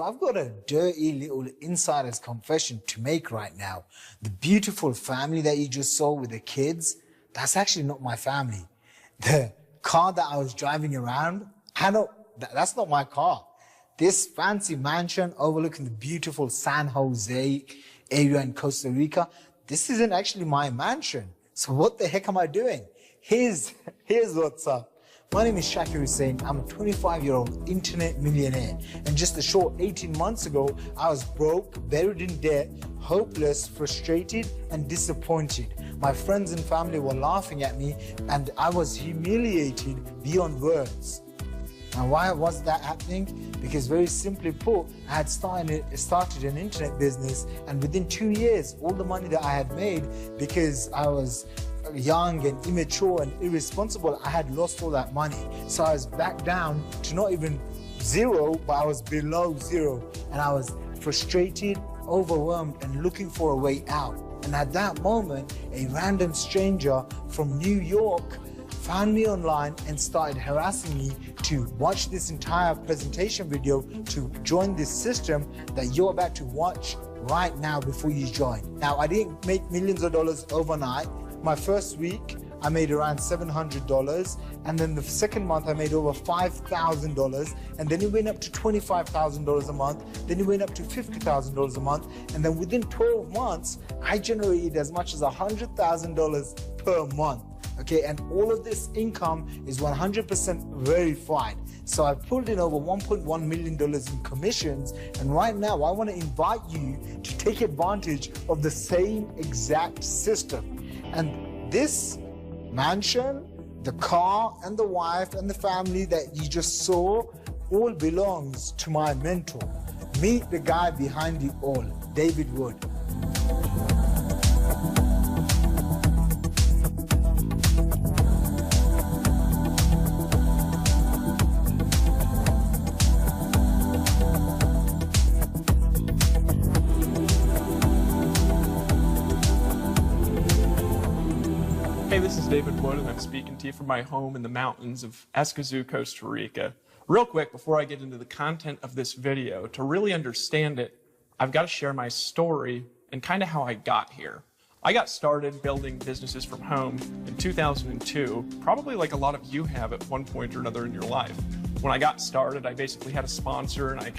So I've got a dirty little insider's confession to make right now. The beautiful family that you just saw with the kids, that's actually not my family. The car that I was driving around, that's not my car. This fancy mansion overlooking the beautiful San Jose area in Costa Rica, this isn't actually my mansion. So what the heck am I doing? Here's what's up. My name is Shakir Hussain. I'm a 25-year-old internet millionaire. And just a short 18 months ago, I was broke, buried in debt, hopeless, frustrated, and disappointed. My friends and family were laughing at me, and I was humiliated beyond words. Now, why was that happening? Because very simply put, I had started an internet business, and within 2 years, all the money that I had made, because I was young and immature and irresponsible, I had lost all that money. So I was back down to not even zero, but I was below zero. And I was frustrated, overwhelmed, and looking for a way out. And at that moment, a random stranger from New York found me online and started harassing me to watch this entire presentation video to join this system that you're about to watch right now before you join. Now, I didn't make millions of dollars overnight. My first week, I made around $700, and then the second month I made over $5,000, and then it went up to $25,000 a month, then it went up to $50,000 a month, and then within 12 months, I generated as much as $100,000 per month. Okay, and all of this income is 100% verified. So I've pulled in over $1.1 million in commissions, and right now I want to invite you to take advantage of the same exact system. And this mansion, the car, and the wife, and the family that you just saw all belongs to my mentor. Meet the guy behind it all, David Wood. Hey, this is David Wood, and I'm speaking to you from my home in the mountains of Escazú, Costa Rica. Real quick, before I get into the content of this video, to really understand it, I've got to share my story and kind of how I got here. I got started building businesses from home in 2002, probably like a lot of you have at one point or another in your life. When I got started, I basically had a sponsor, and I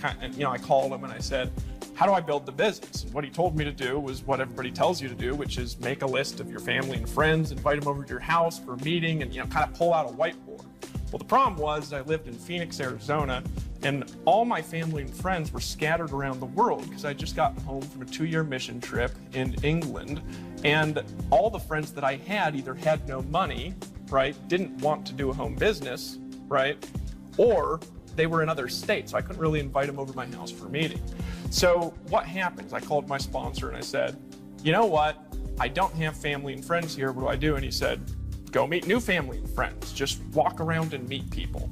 called him and I said, how do I build the business? And what he told me to do was what everybody tells you to do, which is make a list of your family and friends, invite them over to your house for a meeting, and kind of pull out a whiteboard. Well, the problem was I lived in Phoenix, Arizona, and all my family and friends were scattered around the world because I just got home from a 2-year mission trip in England, and all the friends that I had either had no money, right, didn't want to do a home business, right, or they were in other states, so I couldn't really invite them over to my house for a meeting. So what happens? I called my sponsor and I said, you know what? I don't have family and friends here. What do I do? And he said, go meet new family and friends. Just walk around and meet people.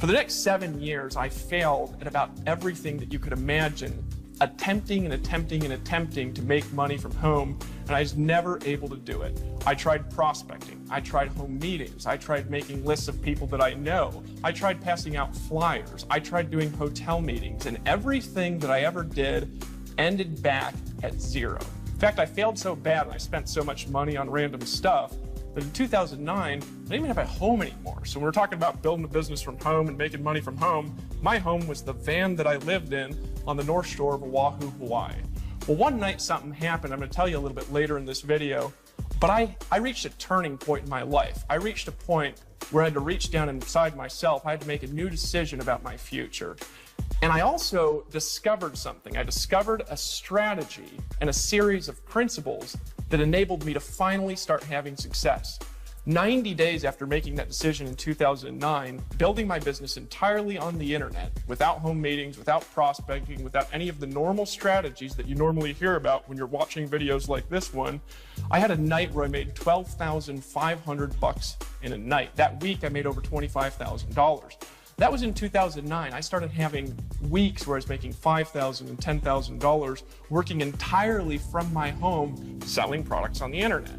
For the next 7 years, I failed at about everything that you could imagine, attempting to make money from home, and I was never able to do it. I tried prospecting, I tried home meetings, I tried making lists of people that I know, I tried passing out flyers, I tried doing hotel meetings, and everything that I ever did ended back at zero. In fact, I failed so bad and I spent so much money on random stuff that in 2009, I didn't even have a home anymore. So when we're talking about building a business from home and making money from home, my home was the van that I lived in on the North Shore of Oahu, Hawaii. Well, one night something happened. I'm going to tell you a little bit later in this video, but I reached a turning point in my life. I reached a point where I had to reach down inside myself. I had to make a new decision about my future. And I also discovered something. I discovered a strategy and a series of principles that enabled me to finally start having success. 90 days after making that decision in 2009, building my business entirely on the internet, without home meetings, without prospecting, without any of the normal strategies that you normally hear about when you're watching videos like this one, I had a night where I made $12,500 in a night. That week, I made over $25,000. That was in 2009. I started having weeks where I was making $5,000 and $10,000 working entirely from my home, selling products on the internet.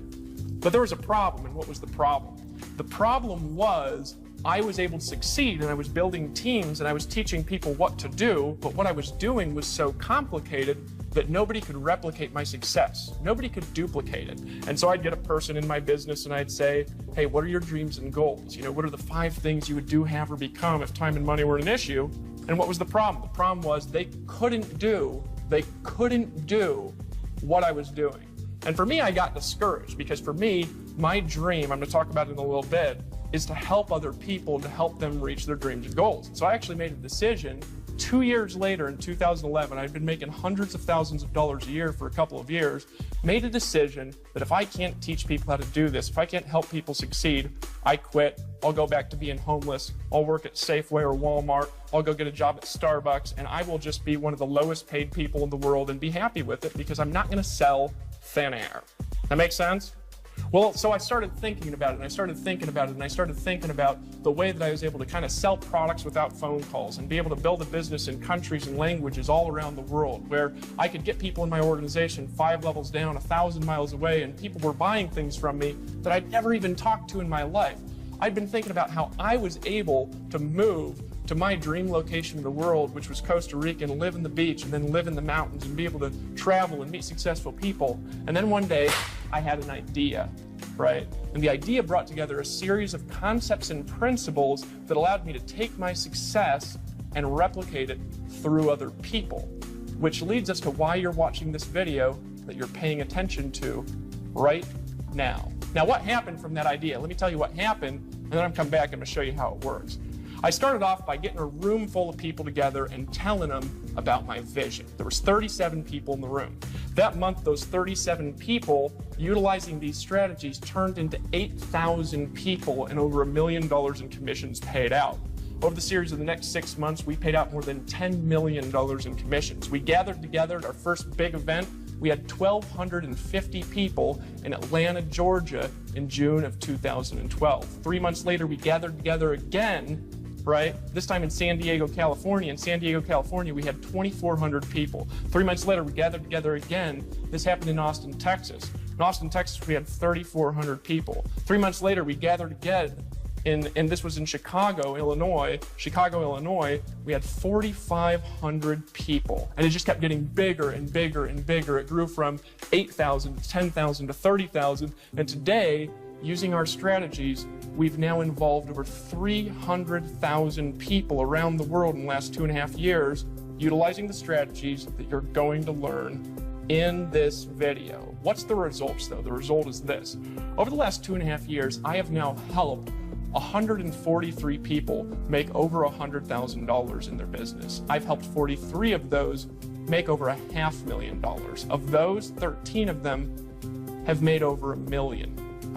But there was a problem, and what was the problem? The problem was I was able to succeed, and I was building teams, and I was teaching people what to do, but what I was doing was so complicated that nobody could replicate my success. Nobody could duplicate it. And so I'd get a person in my business and I'd say, hey, what are your dreams and goals? You know, what are the 5 things you would do, have, or become if time and money were an issue? And what was the problem? The problem was they couldn't do what I was doing. And for me, I got discouraged because for me, my dream, I'm gonna talk about it in a little bit, is to help other people, to help them reach their dreams and goals. So I actually made a decision 2 years later in 2011, I'd been making hundreds of thousands of dollars a year for a couple of years, made a decision that if I can't teach people how to do this, if I can't help people succeed, I quit. I'll go back to being homeless. I'll work at Safeway or Walmart. I'll go get a job at Starbucks, and I will just be one of the lowest paid people in the world and be happy with it because I'm not gonna sell thin air. That makes sense? Well, so I started thinking about it, and I started thinking about it, and I started thinking about the way that I was able to kind of sell products without phone calls and be able to build a business in countries and languages all around the world where I could get people in my organization 5 levels down, 1,000 miles away, and people were buying things from me that I'd never even talked to in my life. I'd been thinking about how I was able to move to my dream location in the world, which was Costa Rica, and live in the beach and then live in the mountains and be able to travel and meet successful people. And then one day I had an idea, right? And the idea brought together a series of concepts and principles that allowed me to take my success and replicate it through other people, which leads us to why you're watching this video that you're paying attention to right now. Now, what happened from that idea? Let me tell you what happened, and then I'm coming back and I'm gonna show you how it works. I started off by getting a room full of people together and telling them about my vision. There was 37 people in the room. That month, those 37 people utilizing these strategies turned into 8,000 people and over $1 million in commissions paid out. Over the series of the next 6 months, we paid out more than $10 million in commissions. We gathered together at our first big event. We had 1,250 people in Atlanta, Georgia in June of 2012. 3 months later, we gathered together again, right? This time in San Diego, California. In San Diego, California, we had 2,400 people. 3 months later, we gathered together again. This happened in Austin, Texas. In Austin, Texas, we had 3,400 people. 3 months later, we gathered again, and this was in Chicago, Illinois. Chicago, Illinois, we had 4,500 people. And it just kept getting bigger and bigger and bigger. It grew from 8,000 to 10,000 to 30,000. And today, using our strategies, we've now involved over 300,000 people around the world in the last 2.5 years, utilizing the strategies that you're going to learn in this video. What's the results though? The result is this. Over the last 2.5 years, I have now helped 143 people make over $100,000 in their business. I've helped 43 of those make over $500,000. Of those, 13 of them have made over $1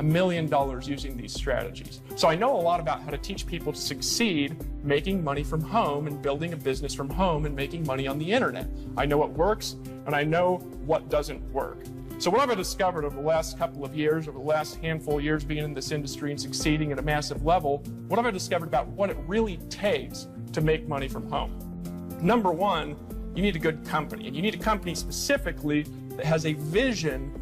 million using these strategies. So I know a lot about how to teach people to succeed making money from home and building a business from home and making money on the internet. I know what works and I know what doesn't work. So what I've discovered over the last couple of years, over the last handful of years being in this industry and succeeding at a massive level, what have I discovered about what it really takes to make money from home? Number one, you need a good company, and you need a company specifically that has a vision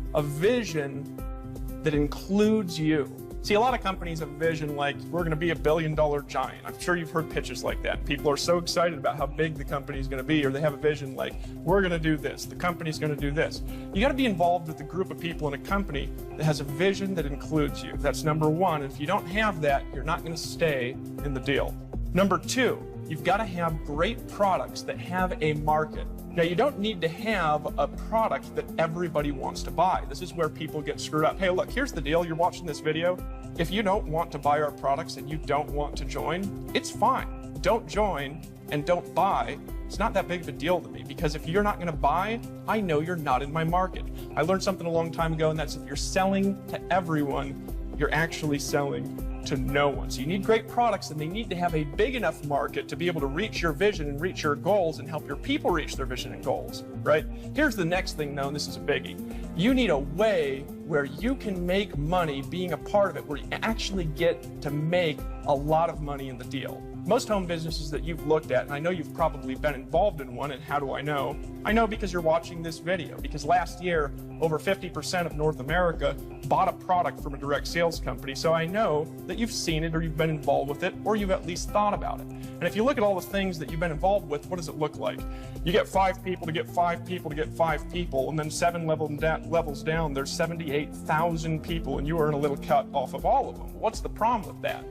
that includes you. See, a lot of companies have a vision like, we're gonna be a billion-dollar giant. I'm sure you've heard pitches like that. People are so excited about how big the company is gonna be, or they have a vision like, we're gonna do this, the company's gonna do this. You gotta be involved with a group of people in a company that has a vision that includes you. That's number one. If you don't have that, you're not gonna stay in the deal. Number two, you've gotta have great products that have a market. Now, you don't need to have a product that everybody wants to buy. This is where people get screwed up. Hey, look, here's the deal. You're watching this video. If you don't want to buy our products and you don't want to join, it's fine. Don't join and don't buy. It's not that big of a deal to me, because if you're not going to buy, I know you're not in my market. I learned something a long time ago, and that's if you're selling to everyone, you're actually selling to no one. So you need great products, and they need to have a big enough market to be able to reach your vision and reach your goals and help your people reach their vision and goals, right? Here's the next thing though, and this is a biggie. You need a way where you can make money being a part of it, where you actually get to make a lot of money in the deal. Most home businesses that you've looked at, and I know you've probably been involved in one, and how do I know? I know because you're watching this video, because last year, over 50% of North America bought a product from a direct sales company, so I know that you've seen it, or you've been involved with it, or you've at least thought about it. And if you look at all the things that you've been involved with, what does it look like? You get 5 people to get 5 people to get 5 people, and then 7 levels down, there's 78,000 people, and you earn a little cut off of all of them. What's the problem with that?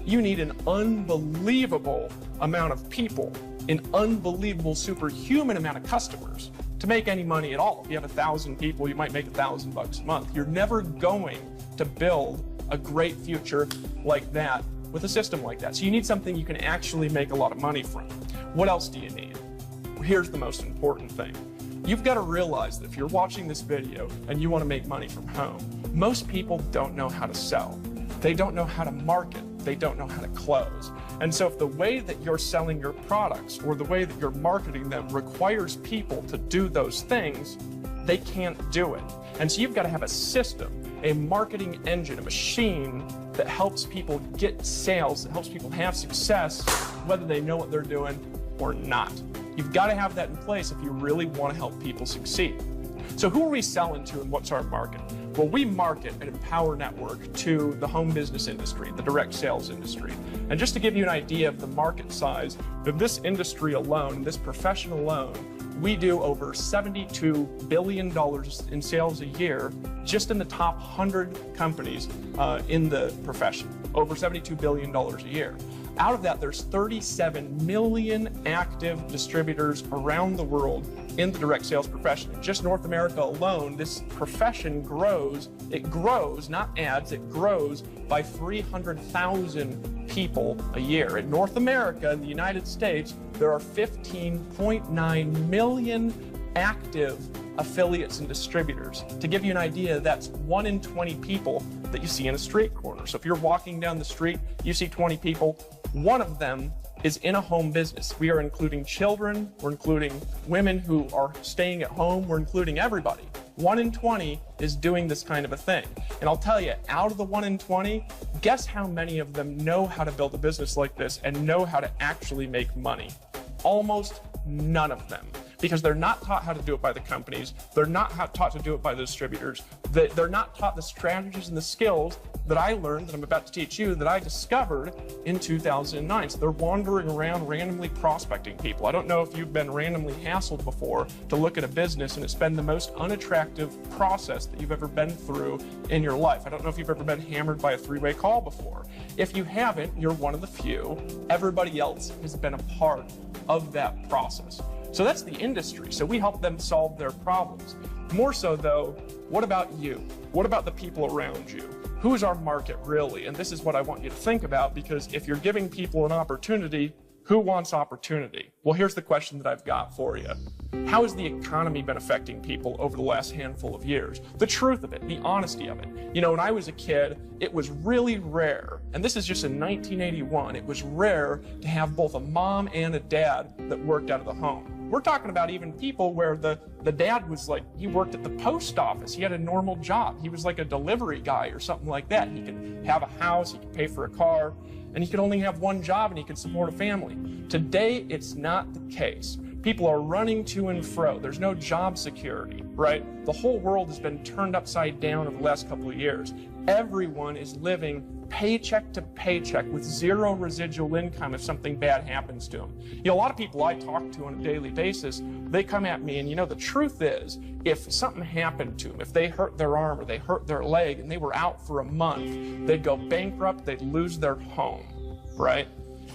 You need an unbelievable amount of people, an unbelievable superhuman amount of customers to make any money at all. If you have 1,000 people, you might make $1,000 a month. You're never going to build a great future like that with a system like that. So you need something you can actually make a lot of money from. What else do you need? Here's the most important thing. You've got to realize that if you're watching this video and you want to make money from home, most people don't know how to sell. They don't know how to market. They don't know how to close. And so if the way that you're selling your products or the way that you're marketing them requires people to do those things, they can't do it. And so you've got to have a system, a marketing engine, a machine that helps people get sales, that helps people have success, whether they know what they're doing or not. You've got to have that in place if you really want to help people succeed. So who are we selling to and what's our market? Well, we market an Empower Network to the home business industry, the direct sales industry. And just to give you an idea of the market size of this industry alone, this profession alone, we do over $72 billion in sales a year just in the top 100 companies in the profession, over $72 billion a year. Out of that, there's 37 million active distributors around the world in the direct sales profession. In just North America alone, this profession grows. It grows, not adds, it grows by 300,000 people a year. In North America, in the United States, there are 15.9 million active affiliates and distributors. To give you an idea, that's 1 in 20 people that you see in a street corner. So if you're walking down the street, you see 20 people, 1 of them is in a home business. We are including children, we're including women who are staying at home, we're including everybody. 1 in 20 is doing this kind of a thing. And I'll tell you, out of the 1 in 20, guess how many of them know how to build a business like this and know how to actually make money? Almost none of them. Because they're not taught how to do it by the companies, they're not taught to do it by the distributors, they're not taught the strategies and the skills that I learned, that I'm about to teach you, that I discovered in 2009. So they're wandering around randomly prospecting people. I don't know if you've been randomly hassled before to look at a business, and it's been the most unattractive process that you've ever been through in your life. I don't know if you've ever been hammered by a 3-way call before. If you haven't, you're one of the few. Everybody else has been a part of that process. So that's the industry. So we help them solve their problems. More so though, what about you? What about the people around you? Who is our market really? And this is what I want you to think about, because if you're giving people an opportunity, who wants opportunity? Well, here's the question that I've got for you. How has the economy been affecting people over the last handful of years? The truth of it, the honesty of it. You know, when I was a kid, it was really rare, and this is just in 1981, it was rare to have both a mom and a dad that worked out of the home. We're talking about even people where the dad was like, he worked at the post office. He had a normal job. He was like a delivery guy or something like that. He could have a house, he could pay for a car, and he could only have one job and he could support a family. Today, it's not the case. People are running to and fro. There's no job security, right? The whole world has been turned upside down over the last couple of years. Everyone is living paycheck to paycheck with zero residual income if something bad happens to them. You know, a lot of people I talk to on a daily basis, they come at me and, you know, the truth is, if something happened to them, if they hurt their arm or they hurt their leg and they were out for a month, they'd go bankrupt, they'd lose their home, right?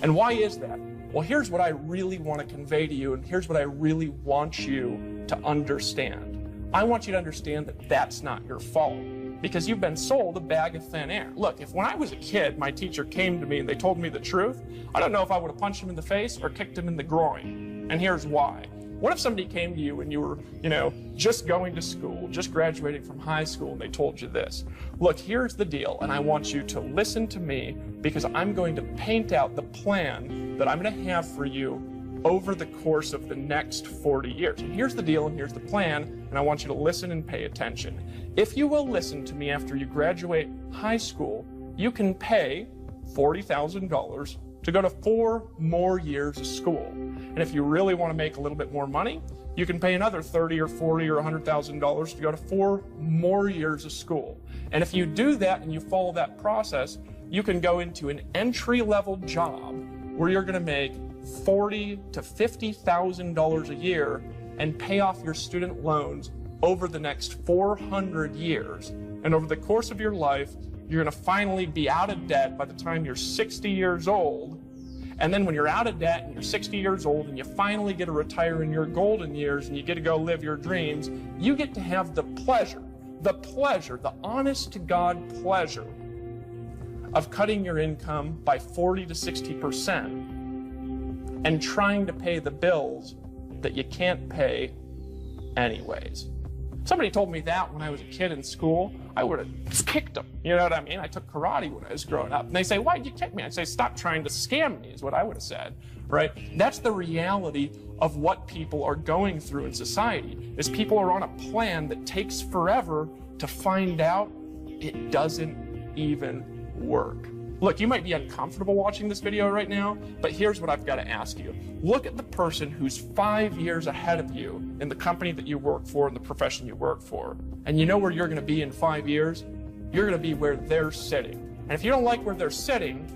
And why is that? Well, here's what I really want to convey to you, and here's what I really want you to understand. I want you to understand that that's not your fault, because you've been sold a bag of thin air. Look, if when I was a kid, my teacher came to me and they told me the truth, I don't know if I would have punched him in the face or kicked him in the groin. And here's why. What if somebody came to you and you were, you know, just going to school, just graduating from high school, and they told you this? Look, here's the deal, and I want you to listen to me, because I'm going to paint out the plan that I'm going to have for you over the course of the next 40 years. And here's the deal, and here's the plan, and I want you to listen and pay attention. If you will listen to me after you graduate high school, you can pay $40,000 to go to 4 more years of school. And if you really want to make a little bit more money, you can pay another $30 or $40 or $100,000 to go to 4 more years of school. And if you do that and you follow that process, you can go into an entry-level job where you're going to make $40,000 to $50,000 a year and pay off your student loans over the next 400 years. And over the course of your life, you're going to finally be out of debt by the time you're 60 years old. And then when you're out of debt and you're 60 years old and you finally get to retire in your golden years and you get to go live your dreams, you get to have the pleasure, the honest to God pleasure of cutting your income by 40 to 60% and trying to pay the bills that you can't pay anyways. Somebody told me that when I was a kid in school, I would have kicked them. You know what I mean? I took karate when I was growing up. And they say, why'd you kick me? I'd say, stop trying to scam me, is what I would have said, right? That's the reality of what people are going through in society, is people are on a plan that takes forever to find out it doesn't even work. Look, you might be uncomfortable watching this video right now, but here's what I've got to ask you. Look at the person who's 5 years ahead of you in the company that you work for and the profession you work for. And you know where you're going to be in 5 years? You're going to be where they're sitting. And if you don't like where they're sitting,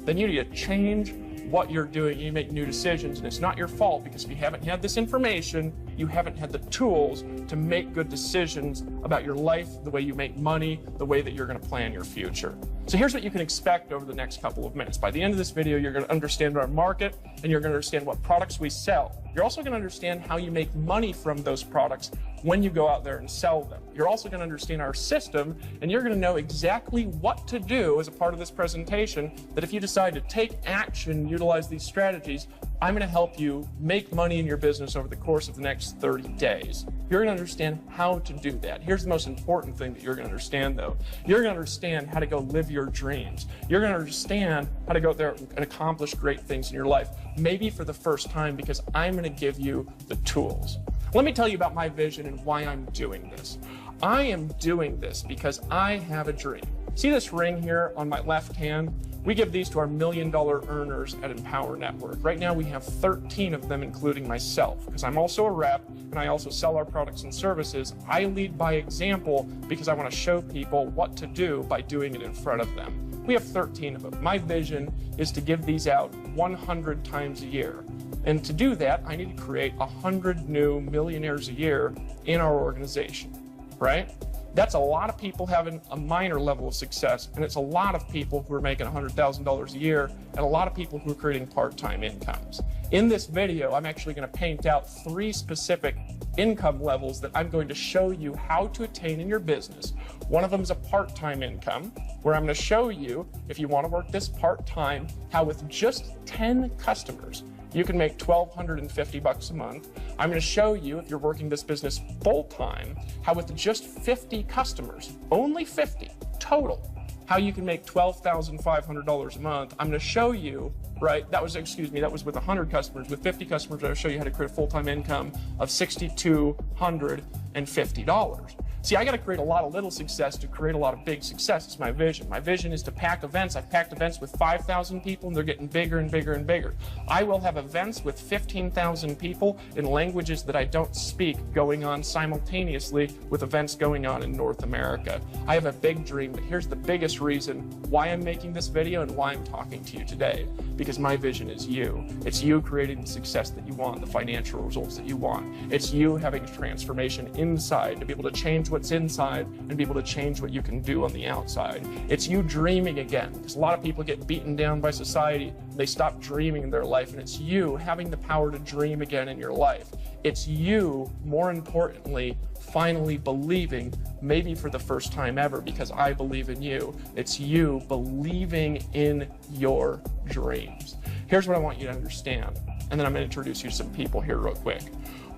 then you need to change what you're doing. You make new decisions, and it's not your fault, because if you haven't had this information, you haven't had the tools to make good decisions about your life, the way you make money, the way that you're going to plan your future. So here's what you can expect over the next couple of minutes. By the end of this video, you're going to understand our market, and you're going to understand what products we sell. You're also going to understand how you make money from those products when you go out there and sell them. You're also going to understand our system, and you're going to know exactly what to do as a part of this presentation, that if you decide to take action, utilize these strategies, I'm going to help you make money in your business over the course of the next 30 days. You're going to understand how to do that. Here's the most important thing that you're going to understand, though. You're going to understand how to go live your dreams. You're going to understand how to go out there and accomplish great things in your life, maybe for the first time, because I'm going to give you the tools. Let me tell you about my vision and why I'm doing this. I am doing this because I have a dream. See this ring here on my left hand? We give these to our $1 million earners at Empower Network. Right now we have 13 of them, including myself, because I'm also a rep and I also sell our products and services. I lead by example because I want to show people what to do by doing it in front of them. We have 13 of them. My vision is to give these out 100 times a year. And to do that, I need to create 100 new millionaires a year in our organization, right? That's a lot of people having a minor level of success, and it's a lot of people who are making $100,000 a year, and a lot of people who are creating part-time incomes. In this video, I'm actually going to paint out 3 specific income levels that I'm going to show you how to attain in your business. One of them is a part-time income, where I'm going to show you, if you want to work this part-time, how with just 10 customers, you can make $1,250 a month. I'm going to show you, if you're working this business full-time, how with just 50 customers, only 50 total, how you can make $12,500 a month. I'm going to show you, right, that was with 100 customers. With 50 customers, I'll show you how to create a full-time income of $6,250. See, I got to create a lot of little success to create a lot of big success. It's my vision. My vision is to pack events. I've packed events with 5,000 people, and they're getting bigger and bigger and bigger. I will have events with 15,000 people in languages that I don't speak going on simultaneously with events going on in North America. I have a big dream, but here's the biggest reason why I'm making this video and why I'm talking to you today. Because my vision is you. It's you creating the success that you want, the financial results that you want. It's you having a transformation inside to be able to change what's inside and be able to change what you can do on the outside. It's you dreaming again, because a lot of people get beaten down by society. They stop dreaming in their life, and it's you having the power to dream again in your life. It's you, more importantly, finally believing, maybe for the first time ever, because I believe in you. It's you believing in your dreams. Here's what I want you to understand, and then I'm going to introduce you to some people here real quick.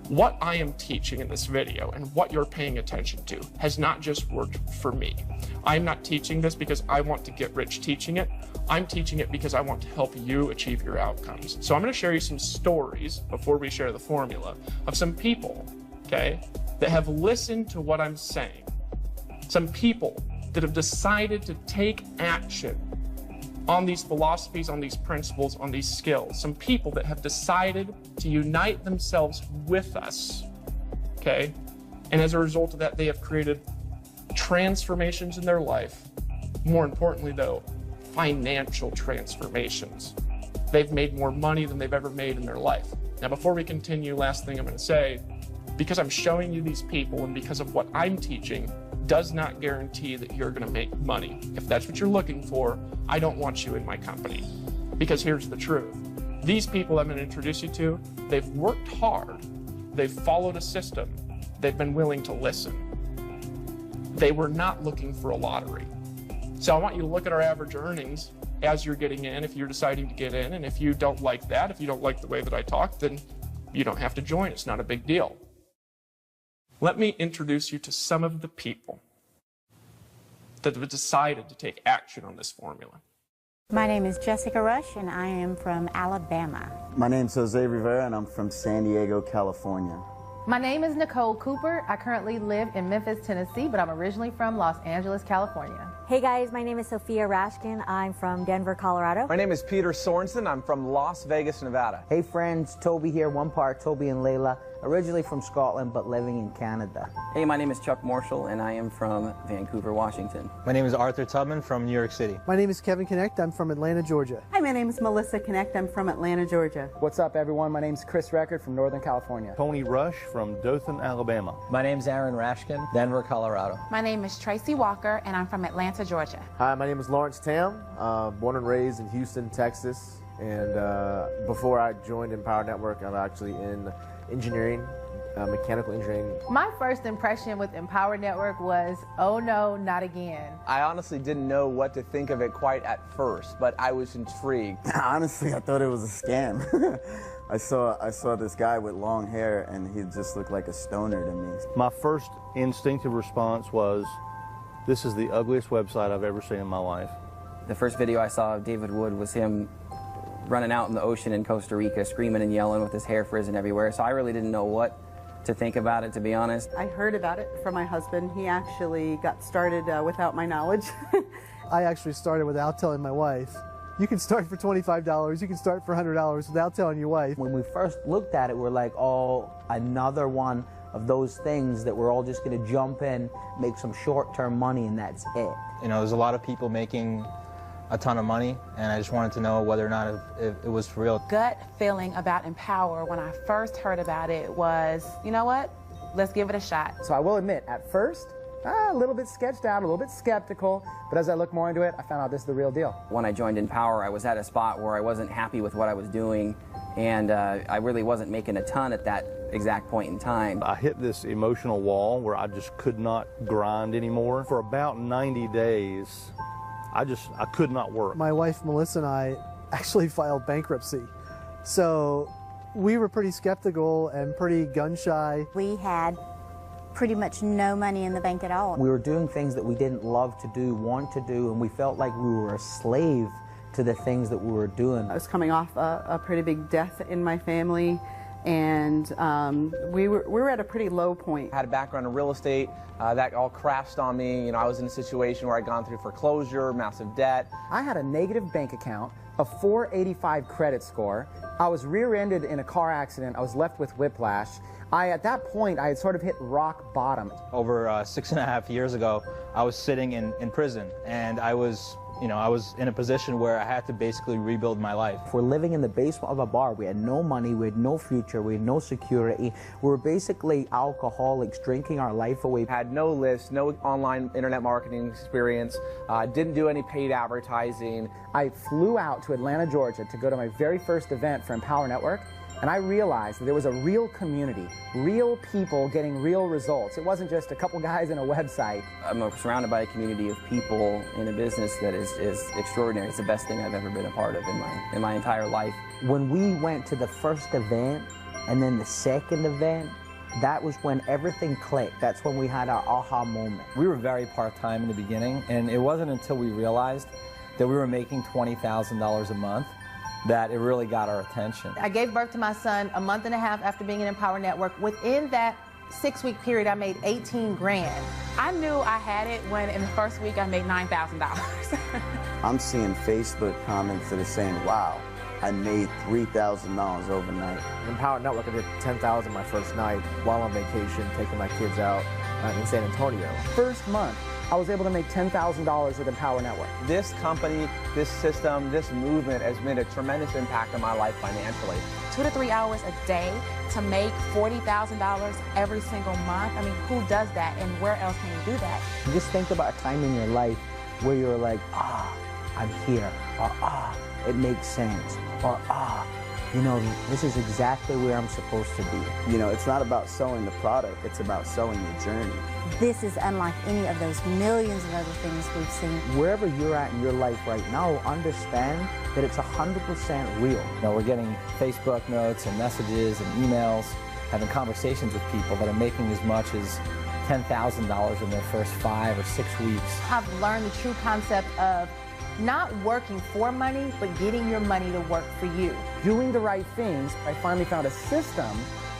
What I am teaching in this video and what you're paying attention to has not just worked for me. I'm not teaching this because I want to get rich teaching it. I'm teaching it because I want to help you achieve your outcomes. So I'm going to share you some stories before we share the formula of some people, okay, that have listened to what I'm saying. Some people that have decided to take action on these philosophies, on these principles, on these skills. Some people that have decided to unite themselves with us, okay? And as a result of that, they have created transformations in their life. More importantly, though, financial transformations. They've made more money than they've ever made in their life. Now, before we continue, last thing I'm going to say, because I'm showing you these people and because of what I'm teaching, does not guarantee that you're going to make money. If that's what you're looking for, I don't want you in my company. Because here's the truth. These people I'm going to introduce you to, they've worked hard. They've followed a system. They've been willing to listen. They were not looking for a lottery. So I want you to look at our average earnings as you're getting in, if you're deciding to get in. And if you don't like that, if you don't like the way that I talk, then you don't have to join. It's not a big deal. Let me introduce you to some of the people that have decided to take action on this formula. My name is Jessica Rush, and I am from Alabama. My name's Jose Rivera, and I'm from San Diego, California. My name is Nicole Cooper. I currently live in Memphis, Tennessee, but I'm originally from Los Angeles, California. Hey guys, my name is Sophia Rashkin. I'm from Denver, Colorado. My name is Peter Sorensen. I'm from Las Vegas, Nevada. Hey friends, Toby here, one part Toby and Layla. Originally from Scotland, but living in Canada. Hey, my name is Chuck Marshall, and I am from Vancouver, Washington. My name is Arthur Tubman from New York City. My name is Kevin Connect. I'm from Atlanta, Georgia. Hi, my name is Melissa Connect. I'm from Atlanta, Georgia. What's up, everyone? My name is Chris Record from Northern California. Tony Rush from Dothan, Alabama. My name is Aaron Rashkin, Denver, Colorado. My name is Tracy Walker, and I'm from Atlanta, Georgia. Hi, my name is Lawrence Tam, born and raised in Houston, Texas. And before I joined Empower Network, I'm actually in engineering. Mechanical engineering. My first impression with Empower Network was, oh no, not again. I honestly didn't know what to think of it quite at first, but I was intrigued. Honestly, I thought it was a scam. I saw this guy with long hair, and he just looked like a stoner to me. My first instinctive response was, this is the ugliest website I've ever seen in my life. The first video I saw of David Wood was him running out in the ocean in Costa Rica, screaming and yelling with his hair frizzing everywhere, so I really didn't know what to think about it, to be honest. I heard about it from my husband. He actually got started without my knowledge. I actually started without telling my wife. You can start for $25, you can start for $100 without telling your wife. When we first looked at it, we're like, oh, another one of those things that we're all just going to jump in, make some short-term money, and that's it. You know, there's a lot of people making a ton of money, and I just wanted to know whether or not it was for real. Gut feeling about Empower when I first heard about it was, you know what, let's give it a shot. So I will admit, at first, a little bit sketched out, a little bit skeptical, but as I looked more into it, I found out this is the real deal. When I joined Empower, I was at a spot where I wasn't happy with what I was doing, and I really wasn't making a ton at that exact point in time. I hit this emotional wall where I just could not grind anymore. For about 90 days, I could not work. My wife, Melissa, and I actually filed bankruptcy. So we were pretty skeptical and pretty gun-shy. We had pretty much no money in the bank at all. We were doing things that we didn't love to do, want to do, and we felt like we were a slave to the things that we were doing. I was coming off a pretty big death in my family, and we were at a pretty low point. I had a background in real estate. That all crashed on me. You know, I was in a situation where I'd gone through foreclosure, massive debt. I had a negative bank account, a 485 credit score. I was rear-ended in a car accident. I was left with whiplash. At that point, I had sort of hit rock bottom. Over 6.5 years ago, I was sitting in prison, and I was in a position where I had to basically rebuild my life. We're living in the basement of a bar. We had no money, we had no future, we had no security. We were basically alcoholics, drinking our life away. Had no list, no online internet marketing experience, didn't do any paid advertising. I flew out to Atlanta, Georgia to go to my very first event for Empower Network, and I realized that there was a real community, real people getting real results. It wasn't just a couple guys in a website. I'm surrounded by a community of people in a business that is extraordinary. It's the best thing I've ever been a part of in my entire life. When we went to the first event and then the second event, that was when everything clicked. That's when we had our aha moment. We were very part-time in the beginning, and it wasn't until we realized that we were making $20,000 a month that it really got our attention. I gave birth to my son a month and a half after being in Empower Network. Within that 6-week period, I made 18 grand. I knew I had it when in the first week I made $9,000. I'm seeing Facebook comments that are saying, wow, I made $3,000 overnight. In Power Network, I did $10,000 my first night while on vacation, taking my kids out in San Antonio. First month, I was able to make $10,000 with Empower Network. This company, this system, this movement has made a tremendous impact on my life financially. 2 to 3 hours a day to make $40,000 every single month. I mean, who does that, and where else can you do that? Just think about a time in your life where you're like, I'm here, or it makes sense, or you know, this is exactly where I'm supposed to be. You know, it's not about selling the product, it's about selling the journey. This is unlike any of those millions of other things we've seen. Wherever you're at in your life right now, understand that it's 100% real. You know, we're getting Facebook notes and messages and emails, having conversations with people that are making as much as $10,000 in their first 5 or 6 weeks. I've learned the true concept of not working for money, but getting your money to work for you. Doing the right things, I finally found a system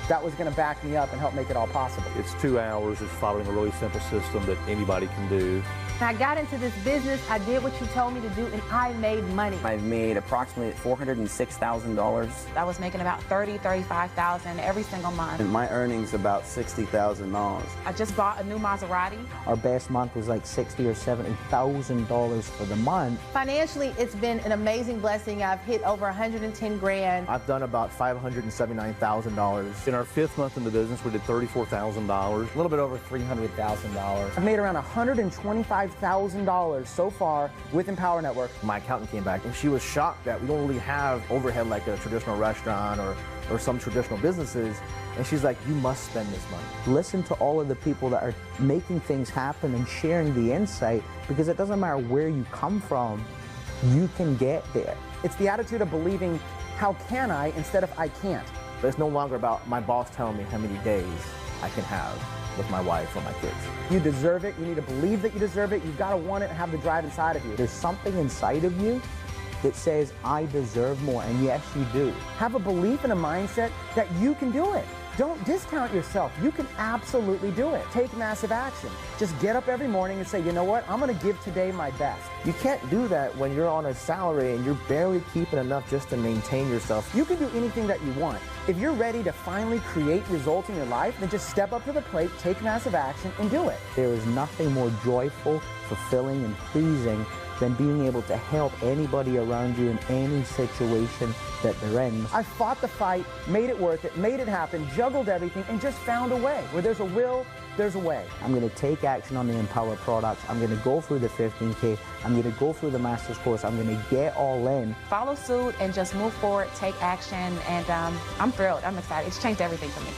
that was going to back me up and help make it all possible. It's 2 hours. It's following a really simple system that anybody can do. When I got into this business, I did what you told me to do, and I made money. I've made approximately $406,000. I was making about $30,000, $35,000 every single month. And my earnings about $60,000. I just bought a new Maserati. Our best month was like $60,000 or $70,000 for the month. Financially, it's been an amazing blessing. I've hit over 110 grand. I've done about $579,000. In our 5th month in the business, we did $34,000. A little bit over $300,000. I've made around $125,000 so far with Empower Network. My accountant came back and she was shocked that we don't really have overhead like a traditional restaurant or some traditional businesses. And she's like, you must spend this money. Listen to all of the people that are making things happen and sharing the insight, because it doesn't matter where you come from, you can get there. It's the attitude of believing, how can I, instead of I can't. But it's no longer about my boss telling me how many days I can have with my wife or my kids. You deserve it. You need to believe that you deserve it. You've got to want it and have the drive inside of you. There's something inside of you that says, I deserve more, and yes, you do. Have a belief and a mindset that you can do it. Don't discount yourself. You can absolutely do it. Take massive action. Just get up every morning and say, you know what? I'm going to give today my best. You can't do that when you're on a salary and you're barely keeping enough just to maintain yourself. You can do anything that you want. If you're ready to finally create results in your life, then just step up to the plate, take massive action, and do it. There is nothing more joyful, fulfilling, and pleasing than being able to help anybody around you in any situation that they're in. I fought the fight, made it worth it, made it happen, juggled everything, and just found a way. Where there's a will, there's a way. I'm going to take action on the Empower products. I'm going to go through the 15K. I'm going to go through the master's course. I'm going to get all in. Follow suit and just move forward, take action, and I'm thrilled. I'm excited. It's changed everything for me.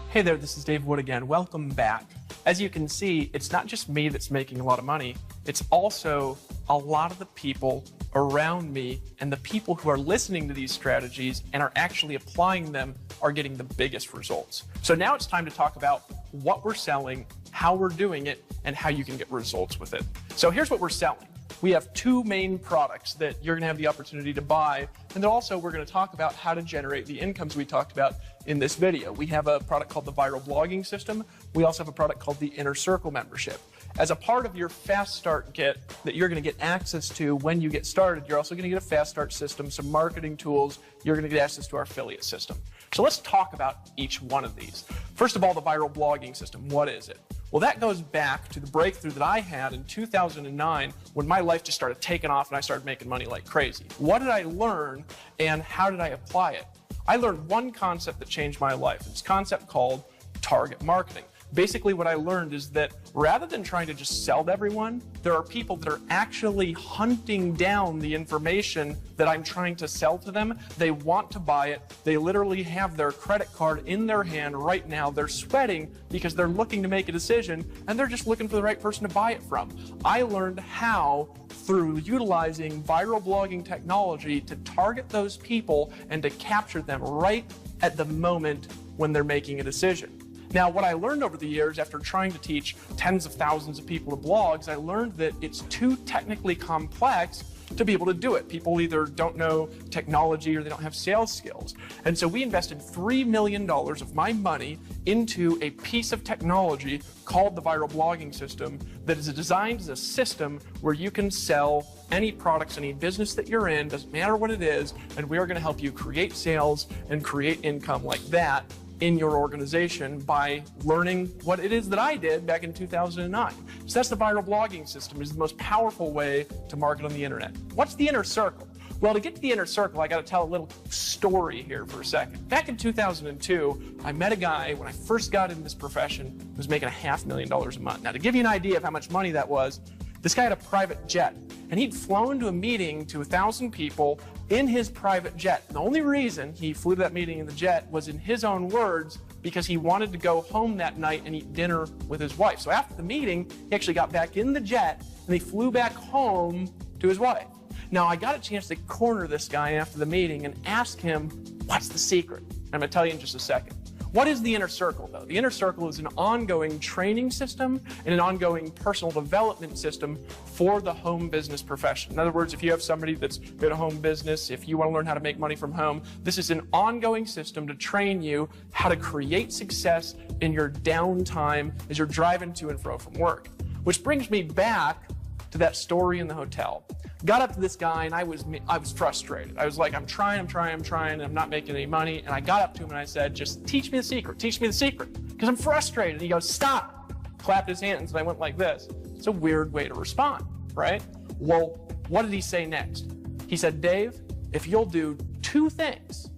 Hey there, this is Dave Wood again. Welcome back. As you can see, it's not just me that's making a lot of money. It's also a lot of the people around me, and the people who are listening to these strategies and are actually applying them are getting the biggest results. So now it's time to talk about what we're selling, how we're doing it, and how you can get results with it. So here's what we're selling. We have 2 main products that you're going to have the opportunity to buy, and then also we're going to talk about how to generate the incomes we talked about in this video. We have a product called the Viral Blogging System. We also have a product called the Inner Circle Membership. As a part of your Fast Start Kit that you're going to get access to when you get started, you're also going to get a Fast Start system, some marketing tools. You're going to get access to our affiliate system. So let's talk about each one of these. First of all, the Viral Blogging System. What is it? Well, that goes back to the breakthrough that I had in 2009 when my life just started taking off and I started making money like crazy. What did I learn and how did I apply it? I learned one concept that changed my life. It's a concept called target marketing. Basically, what I learned is that rather than trying to just sell to everyone, there are people that are actually hunting down the information that I'm trying to sell to them. They want to buy it. They literally have their credit card in their hand right now. They're sweating because they're looking to make a decision, and they're just looking for the right person to buy it from. I learned how, through utilizing viral blogging technology, to target those people and to capture them right at the moment when they're making a decision. Now, what I learned over the years after trying to teach tens of thousands of people to blogs, I learned that it's too technically complex to be able to do it. People either don't know technology or they don't have sales skills. And so we invested $3 million of my money into a piece of technology called the Viral Blogging System that is designed as a system where you can sell any products, any business that you're in, doesn't matter what it is, and we are going to help you create sales and create income like that in your organization by learning what it is that I did back in 2009. So that's the Viral Blogging System. It's the most powerful way to market on the internet. What's the inner circle? Well, to get to the inner circle, I got to tell a little story here for a second. Back in 2002, I met a guy when I first got in this profession who was making $500,000 a month. Now, to give you an idea of how much money that was, this guy had a private jet, and he'd flown to a meeting to 1,000 people in his private jet. The only reason he flew to that meeting in the jet was, in his own words, because he wanted to go home that night and eat dinner with his wife. So after the meeting, he actually got back in the jet and he flew back home to his wife. Now, I got a chance to corner this guy after the meeting and ask him, what's the secret? I'm going to tell you in just a second. What is the inner circle, though? The inner circle is an ongoing training system and an ongoing personal development system for the home business profession. In other words, if you have somebody that's got a home business, if you want to learn how to make money from home, this is an ongoing system to train you how to create success in your downtime as you're driving to and fro from work. Which brings me back to that story in the hotel. Got up to this guy and I was frustrated. I was like, I'm trying, and I'm not making any money. And I got up to him and I said, just teach me the secret, because I'm frustrated. And he goes, stop. Clapped his hands and I went like this. It's a weird way to respond, right? Well, what did he say next? He said, Dave, if you'll do two things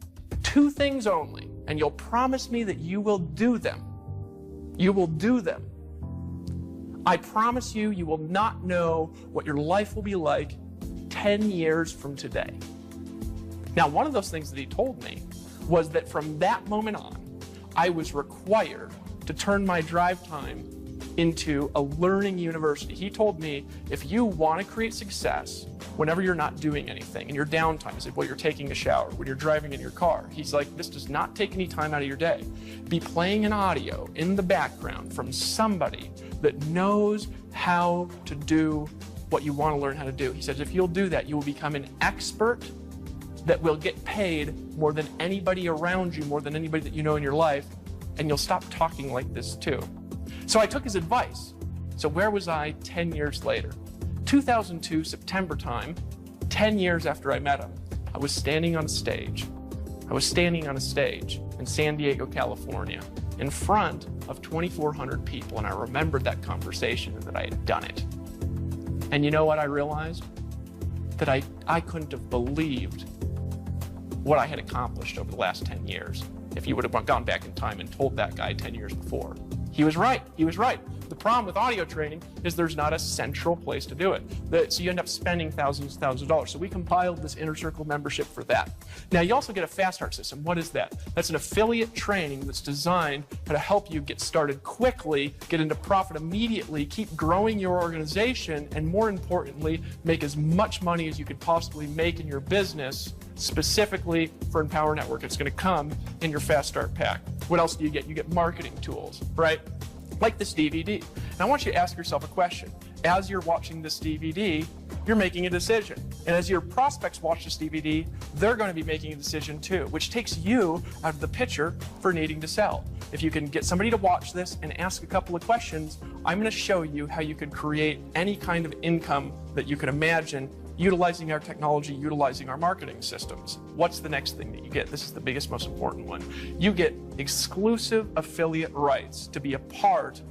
only, and you'll promise me that you will do them, I promise you, you will not know what your life will be like 10 years from today. Now, one of those things that he told me was that from that moment on, I was required to turn my drive time into a learning university. He told me, if you want to create success whenever you're not doing anything, in your downtime, as if while you're taking a shower, when you're driving in your car, he's like, this does not take any time out of your day. Be playing an audio in the background from somebody that knows how to do what you want to learn how to do. He says, if you'll do that, you will become an expert that will get paid more than anybody around you, more than anybody that you know in your life, and you'll stop talking like this too. So I took his advice. So where was I 10 years later? 2002, September time, 10 years after I met him, I was standing on a stage. In San Diego, California, in front of 2,400 people, and I remembered that conversation and that I had done it. And you know what I realized? That I couldn't have believed what I had accomplished over the last 10 years if you would have gone back in time and told that guy 10 years before. He was right. The problem with audio training is there's not a central place to do it. So you end up spending thousands of dollars. So we compiled this Inner Circle membership for that. Now, you also get a Fast Start system. What is that? That's an affiliate training that's designed to help you get started quickly, get into profit immediately, keep growing your organization, and more importantly, make as much money as you could possibly make in your business, specifically for Empower Network. It's going to come in your Fast Start pack. What else do you get? You get marketing tools, right? Like this DVD. And I want you to ask yourself a question. As you're watching this DVD, you're making a decision. And as your prospects watch this DVD, they're going to be making a decision too, which takes you out of the picture for needing to sell. If you can get somebody to watch this and ask a couple of questions, I'm going to show you how you could create any kind of income that you can imagine utilizing our technology, utilizing our marketing systems. What's the next thing that you get? This is the biggest, most important one. You get exclusive affiliate rights to be a part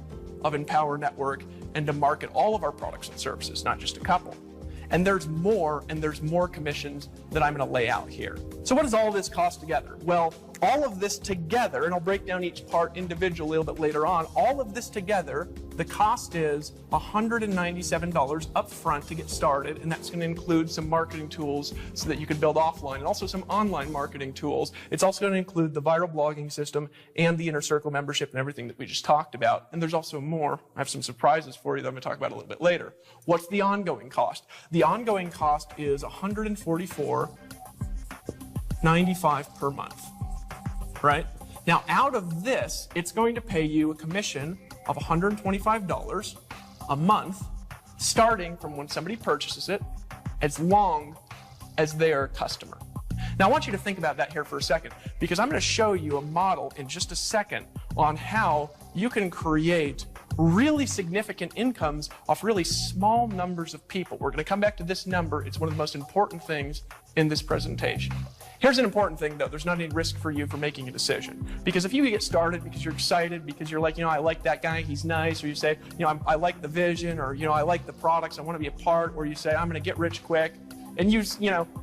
of Empower Network and to market all of our products and services, not just a couple. And there's more commissions that I'm going to lay out here. So what does all of this cost together? Well, all of this together, and I'll break down each part individually a little bit later on, all of this together, the cost is $197 up front to get started, and that's going to include some marketing tools so that you can build offline, and also some online marketing tools. It's also going to include the Viral Blogging System and the Inner Circle membership and everything that we just talked about. And there's also more. I have some surprises for you that I'm going to talk about a little bit later. What's the ongoing cost? The ongoing cost is $144.95 per month. Right? Now, out of this, it's going to pay you a commission of $125 a month, starting from when somebody purchases it as long as they're a customer. Now, I want you to think about that here for a second, because I'm going to show you a model in just a second on how you can create really significant incomes off really small numbers of people. We're going to come back to this number. It's one of the most important things in this presentation. Here's an important thing, though. There's not any risk for you for making a decision. Because if you get started because you're excited, because you're like, I like that guy, he's nice, or you say, I like the vision, or, I like the products, I want to be a part, or you say, I'm going to get rich quick, and you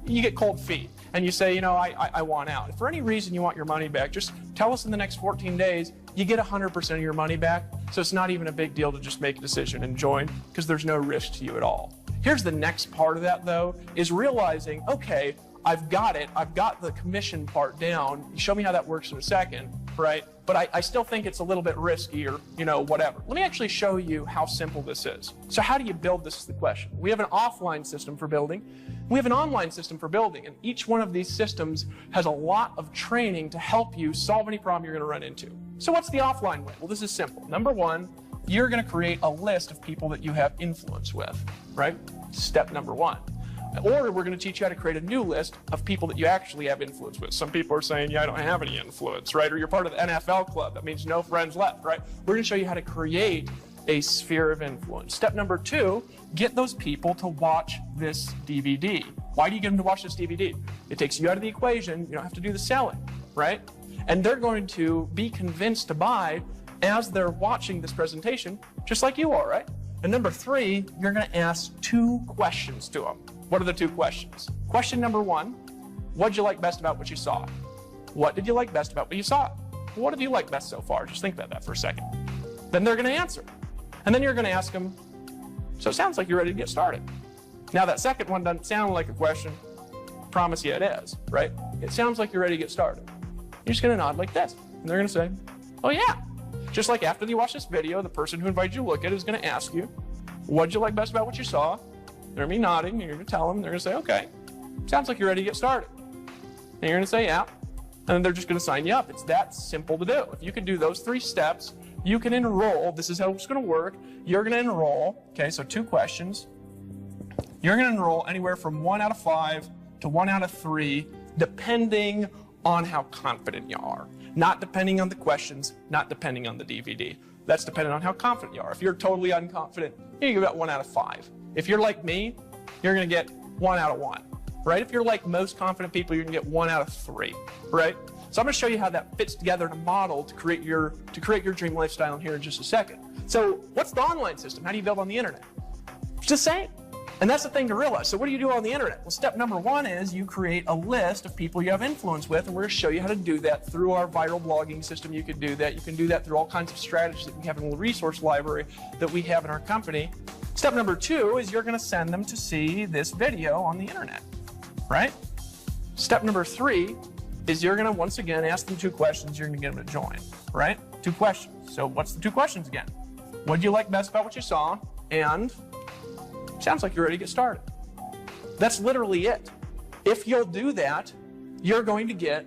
get cold feet, and you say, I want out. If for any reason you want your money back, just tell us in the next 14 days, you get 100% of your money back, so it's not even a big deal to just make a decision and join, because there's no risk to you at all. Here's the next part of that, though, is realizing, okay, I've got it. I've got the commission part down. You show me how that works in a second, right? But I still think it's a little bit risky, or, whatever. Let me actually show you how simple this is. So how do you build this is the question. We have an offline system for building. We have an online system for building, and each one of these systems has a lot of training to help you solve any problem you're going to run into. So what's the offline way? Well, this is simple. Number one, you're going to create a list of people that you have influence with, right? Step number one. Or we're going to teach you how to create a new list of people that you actually have influence with. Some people are saying, I don't have any influence, right? Or you're part of the NFL club. That means no friends left, right? We're going to show you how to create a sphere of influence. Step number two, get those people to watch this DVD. Why do you get them to watch this DVD? It takes you out of the equation. You don't have to do the selling, right? And they're going to be convinced to buy as they're watching this presentation, just like you are, right? And number three, you're going to ask 2 questions to them. What are the 2 questions? Question number one, what did you like best about what you saw? What did you like best about what you saw? What have you liked best so far? Just think about that for a second. Then they're going to answer. And then you're going to ask them, so it sounds like you're ready to get started. Now that second one doesn't sound like a question. I promise you it is, right? It sounds like you're ready to get started. You're just going to nod like this. And they're going to say, oh yeah. Just like after you watch this video, the person who invited you to look at it is going to ask you, what did you like best about what you saw? They're going to be nodding, and you're going to tell them, they're going to say, okay, sounds like you're ready to get started. And you're going to say, yeah, and then they're just going to sign you up. It's that simple to do. If you can do those 3 steps, you can enroll. This is how it's going to work. You're going to enroll, okay, so 2 questions. You're going to enroll anywhere from 1 out of 5 to 1 out of 3, depending on how confident you are. Not depending on the questions, not depending on the DVD. That's dependent on how confident you are. If you're totally unconfident, you get about 1 out of 5. If you're like me, you're going to get 1 out of 1, right? If you're like most confident people, you're going to get 1 out of 3, right? So I'm going to show you how that fits together in a model to create your dream lifestyle in here in just a second. So what's the online system? How do you build on the internet? It's the same. And that's the thing to realize. So what do you do on the internet? Well, step number one is you create a list of people you have influence with, and we're going to show you how to do that through our viral blogging system. You can do that. You can do that through all kinds of strategies that we have in the resource library that we have in our company. Step number two is you're going to send them to see this video on the internet, right? Step number three is you're going to, once again, ask them 2 questions. You're going to get them to join, right? 2 questions. So what's the 2 questions again? What did you like best about what you saw? And sounds like you're ready to get started. That's literally it. If you'll do that, you're going to get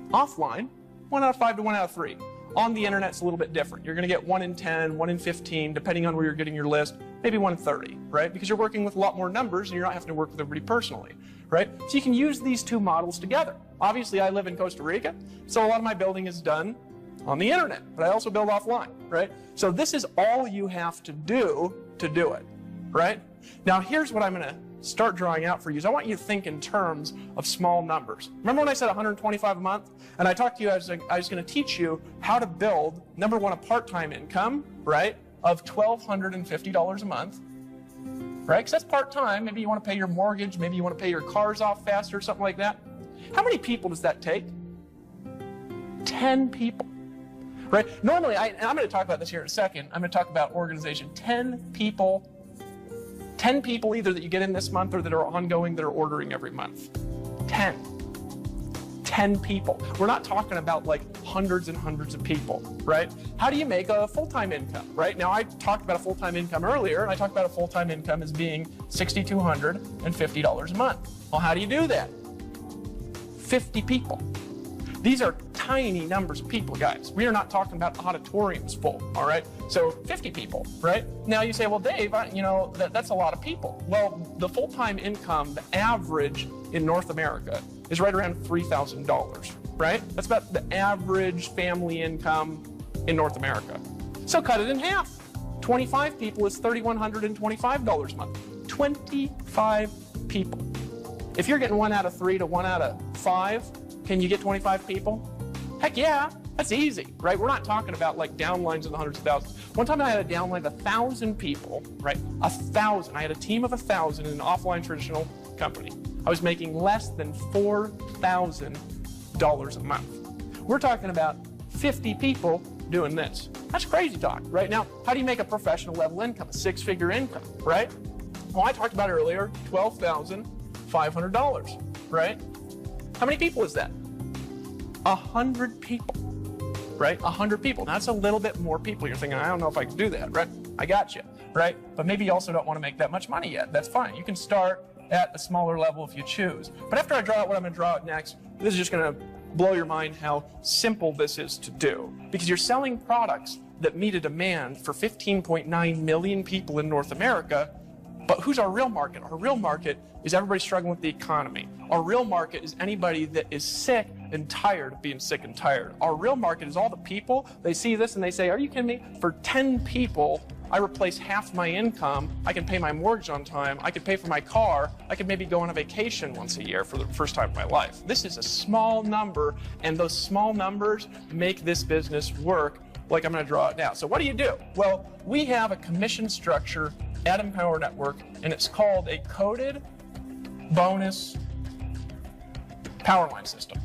offline 1 out of 5 to 1 out of 3. On the internet, it's a little bit different. You're going to get 1 in 10, 1 in 15, depending on where you're getting your list, maybe 1 in 30, right? Because you're working with a lot more numbers and you're not having to work with everybody personally, right? So you can use these 2 models together. Obviously, I live in Costa Rica, so a lot of my building is done on the internet, but I also build offline, right? So this is all you have to do it, right? Now, here's what I'm going to start drawing out for you. I want you to think in terms of small numbers. Remember when I said 125 a month? And I talked to you, I was going to teach you how to build, number one, a part-time income, right, of $1,250 a month, right? Because that's part-time. Maybe you want to pay your mortgage. Maybe you want to pay your cars off faster, something like that. How many people does that take? 10 people, right? Normally, and I'm going to talk about this here in a second. I'm going to talk about organization. 10 people either that you get in this month or that are ongoing that are ordering every month. 10 people. We're not talking about like hundreds and hundreds of people, right? How do you make a full-time income, right? Now, I talked about a full-time income earlier, and I talked about a full-time income as being $6,250 a month. Well, how do you do that? 50 people. These are tiny numbers of people, guys. We are not talking about auditoriums full, all right? So 50 people, right? Now you say, well, Dave, that's a lot of people. Well, the full-time income, the average in North America is right around $3,000, right? That's about the average family income in North America. So cut it in half. 25 people is $3,125 a month. 25 people. If you're getting 1 out of 3 to 1 out of 5, can you get 25 people? Heck yeah, that's easy, right? We're not talking about like downlines in the hundreds of thousands. One time I had a downline of 1,000 people, right? 1,000. I had a team of 1,000 in an offline traditional company. I was making less than $4,000 a month. We're talking about 50 people doing this. That's crazy talk, right? Now, how do you make a professional level income, a 6-figure income, right? Well, I talked about earlier, $12,500, right? How many people is that? 100 people, right? 100 people. Now, that's a little bit more people. You're thinking, I don't know if I can do that, right? I got you, right? But maybe you also don't want to make that much money yet. That's fine. You can start at a smaller level if you choose. But after I draw out what I'm going to draw out next, this is just going to blow your mind how simple this is to do. Because you're selling products that meet a demand for 15.9 million people in North America. But who's our real market? Our real market is everybody struggling with the economy. Our real market is anybody that is sick and tired of being sick and tired. Our real market is all the people, they see this and they say, are you kidding me? For 10 people, I replace half my income. I can pay my mortgage on time. I could pay for my car. I could maybe go on a vacation once a year for the first time in my life. This is a small number, and those small numbers make this business work like I'm going to draw it now. So what do? Well, we have a commission structure at Empower Network, and it's called a coded bonus power line system.